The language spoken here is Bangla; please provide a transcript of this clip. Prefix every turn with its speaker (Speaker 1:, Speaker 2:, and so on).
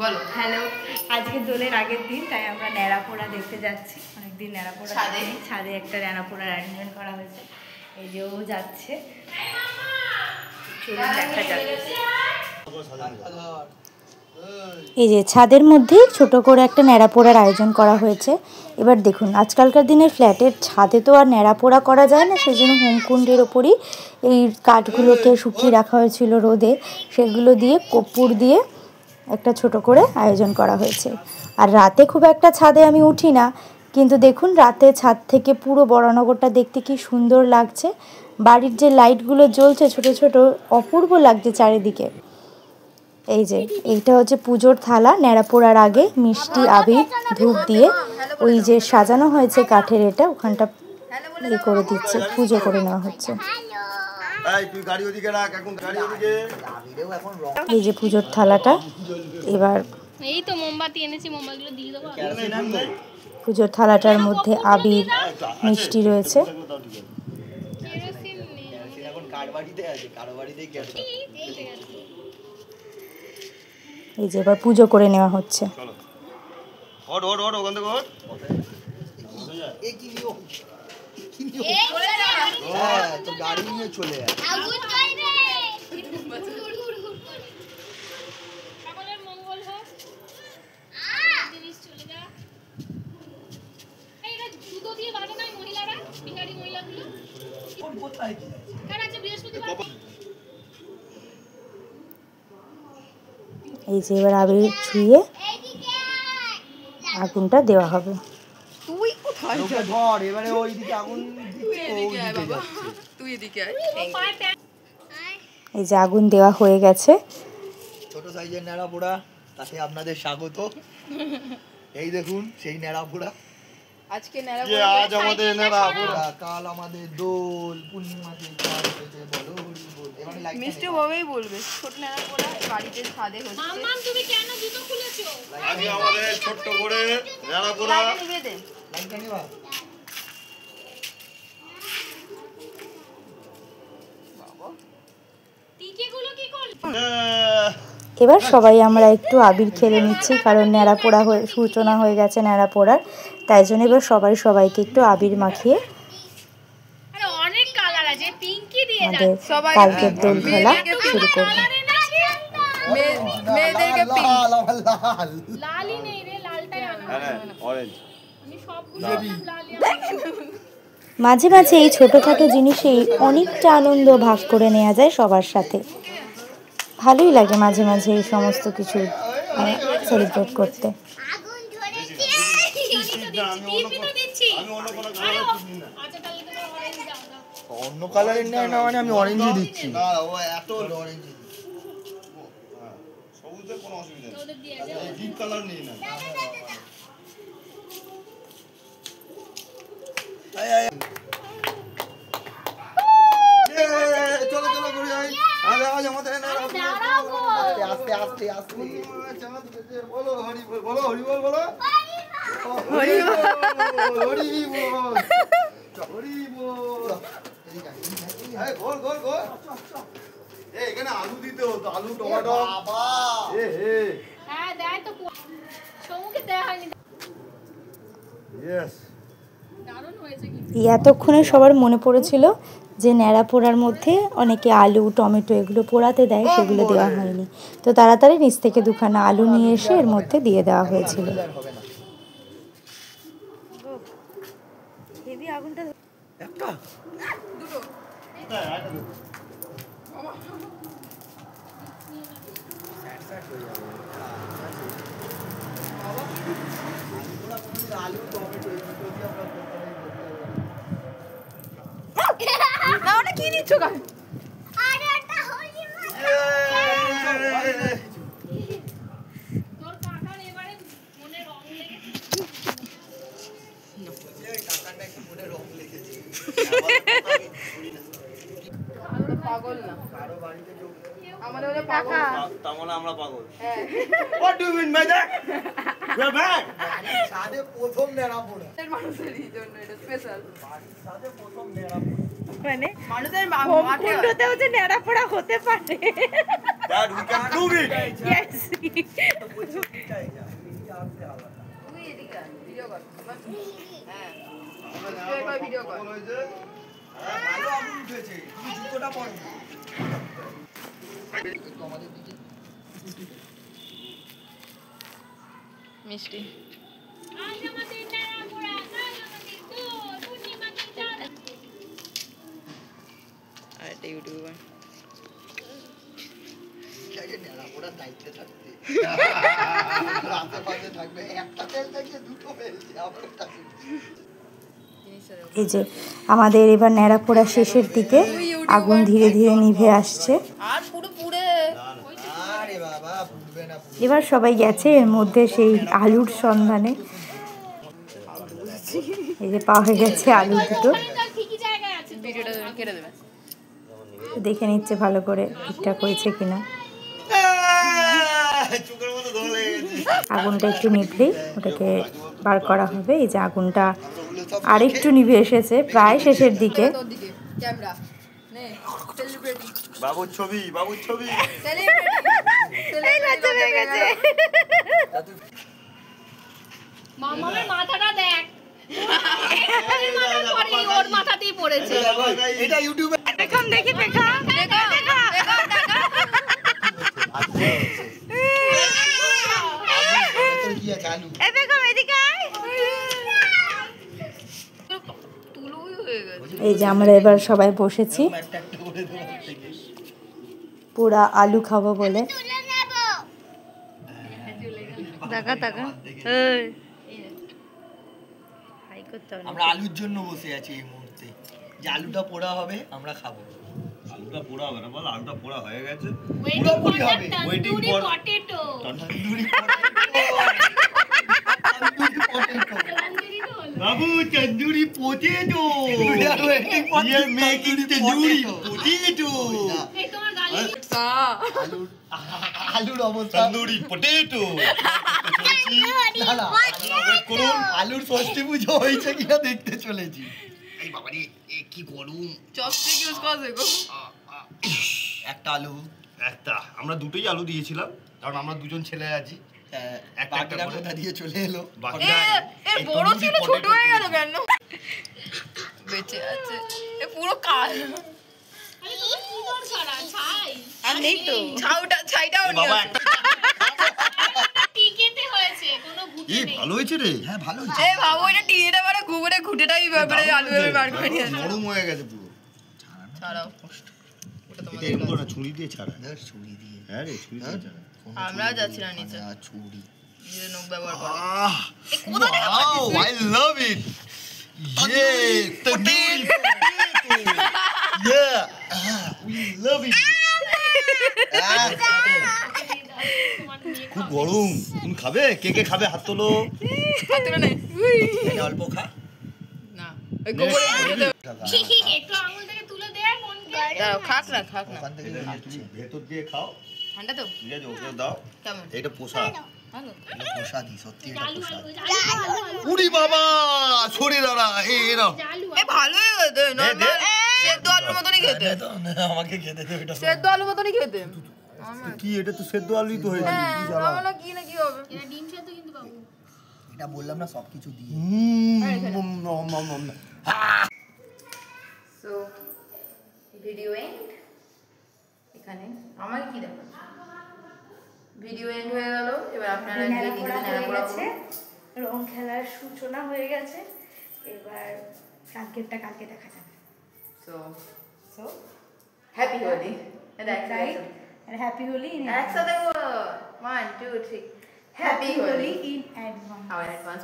Speaker 1: বলো।
Speaker 2: হ্যালো, আজকে দোলের আগের দিন, তাই আমরা ন্যাড়াপোড়া দেখতে যাচ্ছি। অনেকদিন ন্যাড়াপোড়া ছাদে একটা ন্যাড়াপোড়ার অ্যারেঞ্জমেন্ট করা হয়েছে। এই যে ও যাচ্ছে, চলুন দেখা যাক। এই যে ছাদের মধ্যে ছোট করে একটা ন্যাড়াপোড়ার আয়োজন করা হয়েছে। এবার দেখুন, আজকালকার দিনের ফ্ল্যাটের ছাদে তো আর ন্যাড়াপোড়া করা যায় না, সেই জন্য হোমকুণ্ডের ওপরই এই কাঠগুলোকে শুকিয়ে রাখা হয়েছিল রোদে, সেগুলো দিয়ে কর্পূর দিয়ে একটা ছোট করে আয়োজন করা হয়েছে। আর রাতে খুব একটা ছাদে আমি উঠি না, কিন্তু দেখুন রাতে ছাদ থেকে পুরো বরানগরটা দেখতে কি সুন্দর লাগছে। বাড়ির যে লাইটগুলো জ্বলছে ছোট ছোট, অপূর্ব লাগছে চারিদিকে। এই যে এইটা হচ্ছে পুজোর থালা, ন্যাড়াপোড়ার আগে মিষ্টি আবির ধূপ দিয়ে ওই যে সাজানো হয়েছে কাঠের, এটা ওখানটা করে দিচ্ছে, পুজো করে নেওয়া হচ্ছে। এই যে পুজোর থালাটা, এবার
Speaker 3: এই তো মোমবাতি এনেছি, মোমবাতিগুলো দিয়ে দেবো।
Speaker 2: পুজোর থালাটার মধ্যে আবির মিষ্টি রয়েছে। এই যে এবার পুজো করে নেওয়া হচ্ছে। এই যে এবার আবির ছুঁয়ে আগুনটা দেওয়া হবে। এই যে আগুন দেওয়া হয়ে গেছে।
Speaker 4: ছোট সাইজের ন্যাড়াপোড়া, তাতে আপনাদের স্বাগত। এই দেখুন সেই ন্যাড়াপোড়া।
Speaker 1: আজকে আজ আমাদের
Speaker 4: ন্যাড়াপোড়া, কাল আমাদের দোল, পূর্ণিমাতে চাঁদ উঠেছে, বলো হরি বল। এবারে লাইক
Speaker 1: মিষ্টি ভাবেই বলবে, ছোট ন্যাড়াপোড়া বাড়িতে ছাদে হচ্ছে।
Speaker 3: মাম্মাম তুমি কেন জুতো খুলেছো?
Speaker 5: আজকে আমাদের ছোট্ট করে ন্যাড়াপোড়া।
Speaker 1: নিবে দে
Speaker 4: লাইকটা নিবা।
Speaker 3: টিকেগুলো কি করলে?
Speaker 2: এবার সবাই আমরা একটু আবির খেলে নিচ্ছি, কারণ ন্যাড়াপোড়া সূচনা হয়ে গেছে ন্যাড়াপোড়ার, তাই জন্য এবার সবাইকে একটু আবির মাখিয়ে
Speaker 3: অনেক কালার আছে, পিঙ্কি দিয়ে
Speaker 2: আমাদের কালকের দোল খেলা শুরু করব।
Speaker 1: মেয়েদেরকে
Speaker 4: লাল আমার লাল
Speaker 3: লালই নেই রে, লালটাই আনা।
Speaker 5: অরেঞ্জ
Speaker 3: আমি সবগুলো লালই।
Speaker 2: মাঝে মাঝে এই ছোটোখাটো জিনিসেই অনেকটা আনন্দ ভাগ করে নেওয়া যায় সবার সাথে। ভালোই লাগে মাঝে মাঝে এই সমস্ত কিছু সেলিব্রেট করতে।
Speaker 4: অন্য কালারের নেয় না, মানে আমি অরেঞ্জই দিচ্ছি। না ও এত অরেঞ্জ
Speaker 5: সবুজের কোনো অসুবিধা নেই, ডিপ কালার নেই না।
Speaker 4: চলো চলো ঘুরে যাই। আজ আমাদের আস্তে আস্তে আস্তে বলো হরি বল, বলো হরি বল, বলো হরি বল, হরি বল, হরি বল। এই গোল গোল গোল। এই এখানে আলু দিতে হতো, আলু টমেটো। বাবা
Speaker 3: হ্যাঁ দেয় তো, সমুকে দেয়া হয়নি।
Speaker 5: ইয়েস,
Speaker 3: দারুণ হয়েছে কিন্তু।
Speaker 2: এতক্ষণে সবার মনে পড়েছিল যে ন্যাড়াপোড়ার মধ্যে অনেকে আলু টমেটো এগুলো পোড়াতে দেয়, সেগুলো দেওয়া হয়নি, তো তাড়াতাড়ি নিচ থেকে দুখানা আলু নিয়ে এসে এর মধ্যে দিয়ে দেওয়া হয়েছিল।
Speaker 4: একটা
Speaker 1: দুটো
Speaker 4: আলু টমেটো
Speaker 1: না, ওটা কি নিচ্ছ গায়ে?
Speaker 3: তোর কাকার এবারে মনে রং লেগেছে।
Speaker 1: পাগল না, আমাদের ওরা পাগল।
Speaker 5: তার মানে আমরা পাগল।
Speaker 4: What do you mean by that? We're back. সাদে প্রথম ন্যাড়াপোড়া।
Speaker 1: মানুষের জন্য এটা স্পেশাল।
Speaker 4: সাদে প্রথম ন্যাড়াপোড়া।
Speaker 2: মানে
Speaker 1: মানুষের
Speaker 2: হোমকুণ্ডতেও যে ন্যাড়া পোড়া হতে পারে।
Speaker 5: Dad, we can prove it.
Speaker 2: Yes.
Speaker 1: Video কর হ্যাঁ ভিডিও কর
Speaker 4: ভালো আগুন উঠেছে, তুমি জুতোটা পরো।
Speaker 1: মিষ্টি
Speaker 3: আজ আমাদের নানা পোড়া কাল আমাদের দোল পূর্ণিমাতে চাঁদ
Speaker 1: আর একটা ইউটিউবার
Speaker 4: আগে নেড়া পোড়ার দায়িত্বে থাকতে। রাতে পাশে থাকবে, একটা তেল থেকে দুটো ফেলছে, আবার একটা ফেলছে।
Speaker 2: এই যে আমাদের এবার ন্যাড়া পোড়া শেষের দিকে, আগুন ধীরে ধীরে নিভে আসছে।
Speaker 1: আর পুরো পুড়ে
Speaker 4: আরে বাবা, পুড়বে না, পুড়বে।
Speaker 2: এবার সবাই গেছে এর মধ্যে সেই আলুর সন্ধানে। এই যে পাওয়া গেছে আলু দুটো,
Speaker 3: তার ঠিকই জায়গায় আছে।
Speaker 1: ভিডিওটা কেটে দেবে
Speaker 2: দেখে নিচ্ছে ভালো করে ঠিকঠাক হয়েছে কিনা।
Speaker 5: চোখের মতো ধোয়া লেগে গেছে।
Speaker 2: আগুনটা একটু নিভলেই ওটাকে বার করা হবে। এই যে আগুনটা আরেকটু নিভে এসেছে, প্রায় শেষের দিকে।
Speaker 1: তোর দিকে ক্যামেরা নে সেলিব্রিটি
Speaker 5: বাবুর ছবি, বাবুর ছবি।
Speaker 3: মামামের মাথাটা দেখ। ওর মাথাতেই পড়েছে।
Speaker 4: এটা ইউটিউবে
Speaker 2: দেখাম দেখি দেখা
Speaker 4: কি আছে, আলু।
Speaker 1: তুলুই হয়ে গেছে
Speaker 2: এই যে আমরা এবার সবাই বসেছি
Speaker 4: একটা একটা করে দেবো থেকে।
Speaker 2: পুরা আলু খাবো বলে। দেখা
Speaker 4: আমরা আলুর জন্য বসে আছি এই মুহূর্তে, যে আলুটা পোড়া হবে আমরা খাবো।
Speaker 5: আলুটা পোড়া হবে না বল, আলুটা পোড়া হয়ে গেছে।
Speaker 4: পুরোপুরি হবে।
Speaker 5: Waiting for
Speaker 3: potato.
Speaker 4: Tandoori potato।
Speaker 5: Babu tandoori potato.
Speaker 4: We are waiting for
Speaker 5: We are making tandoori potato.
Speaker 3: এই তোমার গালি
Speaker 4: আলুর অবস্থা।
Speaker 5: তন্দুরি পটেটো।
Speaker 4: না না, করুন, আলুর ষষ্ঠী পুজো হয়েছে কিনা দেখতে চলেছি। এই বাবারে, এ কি গরম।
Speaker 1: চপস্টিক ইউজ করা দেখো
Speaker 4: একটা আলু,
Speaker 5: একটা, আমরা দুটোই আলু দিয়েছিলাম কারণ আমরা দুজন ছেলে আছি। একটা একটা
Speaker 4: বাকিটা
Speaker 5: করে।
Speaker 4: কোথা দিয়ে চলে এলো।
Speaker 5: বাকিটা
Speaker 1: এর
Speaker 5: এই
Speaker 1: বড়
Speaker 5: তন্দুরি
Speaker 1: ছিল ছোট
Speaker 5: potato
Speaker 1: হয়ে গেল কেন বেঁচে আছে এ পুরো কাল
Speaker 3: আরে তোমার কি দরকার আছে ছাই?
Speaker 1: আর নেই তো ছাইটাও
Speaker 5: এ
Speaker 1: নিয়ে
Speaker 5: বাবা
Speaker 1: আসো।
Speaker 5: একটা
Speaker 3: টিকেতে হয়েছে, কোনো ঘুটে
Speaker 5: এই
Speaker 3: নেই।
Speaker 5: ভালো হয়েছে রে।
Speaker 4: হ্যাঁ ভালো হয়েছে।
Speaker 1: এ ভাবো এটা টিয়েটা মানে ঘুরে ঘুটেটাই ব্যাপারে আলু ভেবে বার করে নিয়ে আসো।
Speaker 5: নরম হয়ে গেছে পুরো।
Speaker 1: ছাড়াও ওটা
Speaker 5: এটা
Speaker 1: তোমাদের
Speaker 5: এরকম
Speaker 1: কাজ।
Speaker 5: করে না, ছুরি দিয়ে ছাড়া।
Speaker 4: ধর ছুরি দিয়ে।
Speaker 5: হ্যাঁ রে, ছুরি দিয়ে ছাড়া।
Speaker 1: আমরা যাচ্ছি না নিচে
Speaker 4: আর ছুরি।
Speaker 1: নিজের নখ ব্যবহার করো
Speaker 5: আহ, wow, I love it. Yeah, tandoori potato. Yeah, we love it.
Speaker 3: তোমার নিয়ে
Speaker 5: খুব গরম, তুমি খাবে? কে কে খাবে হাত তোলো।
Speaker 1: হাতুড়ে নে
Speaker 4: এটা অল্প খা।
Speaker 1: না ওই গোবরে দিয়ে দাও
Speaker 3: একটু আঙুল থেকে তুলে দে কোনকে।
Speaker 1: দাও খাক না
Speaker 4: ওখান থেকে
Speaker 5: এটা নিয়ে তুমি ভেতর দিয়ে খাও,
Speaker 1: ঠান্ডা তো
Speaker 5: ঠিক আছে? ওকে দাও।
Speaker 1: কেমন
Speaker 5: এটা পোষা।
Speaker 1: ভালো
Speaker 4: প্রসাদই, সত্যি এটা
Speaker 3: আলু
Speaker 4: প্রসাদ।
Speaker 3: আলু
Speaker 5: উড়ি বাবা, সরে দাঁড়া। এই নাও।
Speaker 3: আলু
Speaker 1: এ ভালোই খেতে
Speaker 5: দে।
Speaker 1: নরমাল সেদ্ধ আলুর মতনই খেতে
Speaker 4: আমাকে খেতে দেবে এটা।
Speaker 1: সেদ্ধ আলুর মতনই খেতে
Speaker 5: কি এটা তো সেদ্ধ আলুই তো হয়েছে।
Speaker 1: নরমাল কি না কি হবে
Speaker 3: এটা ডিম সেদ্ধ কিন্তু বাবু।
Speaker 4: এটা বললাম না সবকিছু দিয়ে।
Speaker 1: সো ভিডিও এন্ড এখানে আমার কি দেখা ভিডিও এন্ড হয়ে গেল এবার আপনারা গিয়ে নিজেদের নেড়াপোড়া করুন
Speaker 2: রং খেলার সূচনা হয়ে গেছে, এবার কালকেরটা কালকে দেখা যাবে।
Speaker 1: So
Speaker 2: so
Speaker 1: happy Holi
Speaker 2: right, আর হ্যাপি হোলি ইন
Speaker 1: একসাথে 1 2 3 হ্যাপি হোলি
Speaker 2: ইন অ্যাডভান্স।
Speaker 1: হাওয়াই অ্যাডভান্স